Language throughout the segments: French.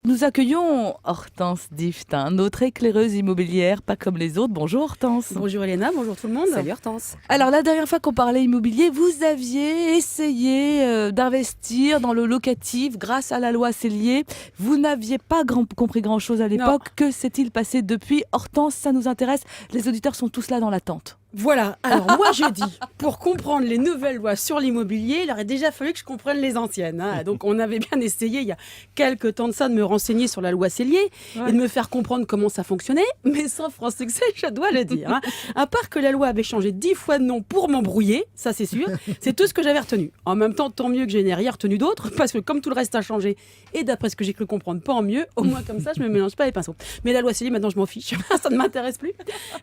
Nous accueillons Hortense Dift, notre éclaireuse immobilière, pas comme les autres. Bonjour Hortense. Bonjour Elena, bonjour tout le monde. Salut Hortense. Alors la dernière fois qu'on parlait immobilier, vous aviez essayé d'investir dans le locatif grâce à la loi Cellier. Vous n'aviez pas compris grand-chose à l'époque. Que s'est-il passé depuis? Hortense, ça nous intéresse. Les auditeurs sont tous là dans l'attente. Voilà, alors moi je dis, pour comprendre les nouvelles lois sur l'immobilier, il aurait déjà fallu que je comprenne les anciennes. Donc on avait bien essayé il y a quelques temps de ça de me renseigner sur la loi Cellier et de me faire comprendre comment ça fonctionnait, mais sans franc succès, je dois le dire. À part que la loi avait changé 10 fois de nom pour m'embrouiller, ça c'est sûr, c'est tout ce que j'avais retenu. En même temps, tant mieux que je n'ai rien retenu d'autre, parce que comme tout le reste a changé, et d'après ce que j'ai cru comprendre, pas en mieux, au moins comme ça je me mélange pas les pinceaux. Mais la loi Cellier, maintenant je m'en fiche, ça ne m'intéresse plus,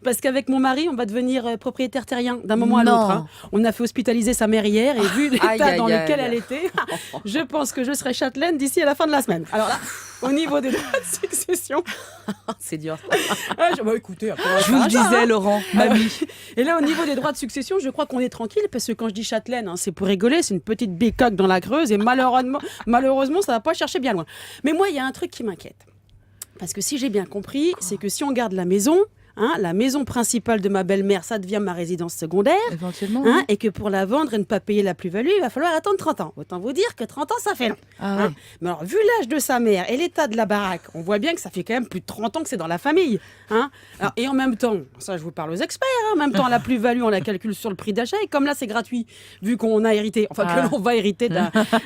parce qu'avec mon mari, on va devenir propriétaire terrien d'un moment à l'autre. On a fait hospitaliser sa mère hier et vu l'état dans lequel elle était, je pense que je serai châtelaine d'ici à la fin de la semaine. Alors là, au niveau des droits de succession, c'est dur. Écoutez, je vous le disais, Laurent, mamie. Et là, au niveau des droits de succession, je crois qu'on est tranquille parce que quand je dis châtelaine, c'est pour rigoler, c'est une petite bécoque dans la Creuse et malheureusement, ça va pas chercher bien loin. Mais moi, il y a un truc qui m'inquiète. Parce que si j'ai bien compris, c'est que si on garde la maison, la maison principale de ma belle-mère, ça devient ma résidence secondaire. Éventuellement. Et que pour la vendre et ne pas payer la plus-value, il va falloir attendre 30 ans. Autant vous dire que 30 ans, ça fait long. Ouais. Mais alors, vu l'âge de sa mère et l'état de la baraque, on voit bien que ça fait quand même plus de 30 ans que c'est dans la famille. Alors, et en même temps, ça je vous parle aux experts, en même temps, la plus-value, on la calcule sur le prix d'achat. Et comme là, c'est gratuit, vu qu'on a hérité, que l'on va hériter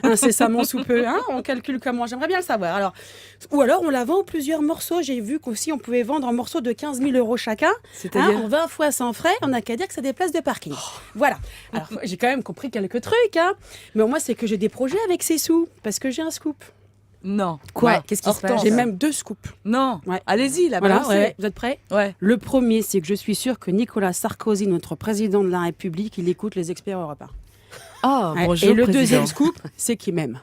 incessamment sous peu, on calcule comment. J'aimerais bien le savoir. Alors, ou alors, on la vend en plusieurs morceaux. J'ai vu qu'aussi, on pouvait vendre en morceaux de 15 000 € chacun. C'est-à-dire en 20 fois sans frais, on n'a qu'à dire que c'est des places de parking. Voilà. Alors, j'ai quand même compris quelques trucs. Mais moi, c'est que j'ai des projets avec ces sous. Parce que j'ai un scoop. Non. Quoi? Ouais, qu'est-ce qui se passe? J'ai même 2 scoops. Non. Ouais. Allez-y, là. Voilà, balancez. vous êtes prêts? Ouais. Le premier, c'est que je suis sûre que Nicolas Sarkozy, notre président de la République, il écoute les experts européens. Ah, Ouais. bonjour, Et le président. deuxième scoop, c'est qu'il m'aime.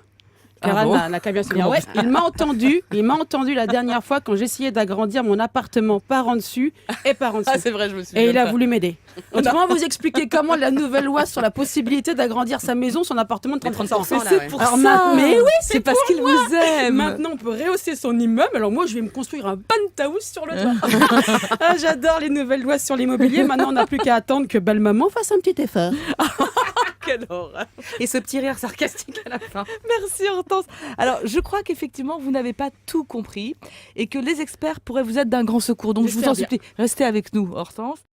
Ah bon? n'a qu'à bien se dire. Ouais, il m'a entendu la dernière fois quand j'essayais d'agrandir mon appartement par en dessus et par en dessous. Ah, c'est vrai, je me suis Et il a voulu m'aider. Autrement, vous expliquer comment la nouvelle loi sur la possibilité d'agrandir sa maison, son appartement de 30 ans. Mais c'est pour Alors, ça. mais oui, c'est parce qu'il vous aime. Maintenant, on peut rehausser son immeuble. Alors moi, je vais me construire un penthouse sur le toit. J'adore les nouvelles lois sur l'immobilier. Maintenant, on n'a plus qu'à attendre que belle maman fasse un petit effort. Quelle horreur. Et ce petit rire sarcastique à la fin. Merci Hortense. Alors, je crois qu'effectivement, vous n'avez pas tout compris et que les experts pourraient vous être d'un grand secours. Donc, je vous en J'espère bien. supplie, restez avec nous, Hortense.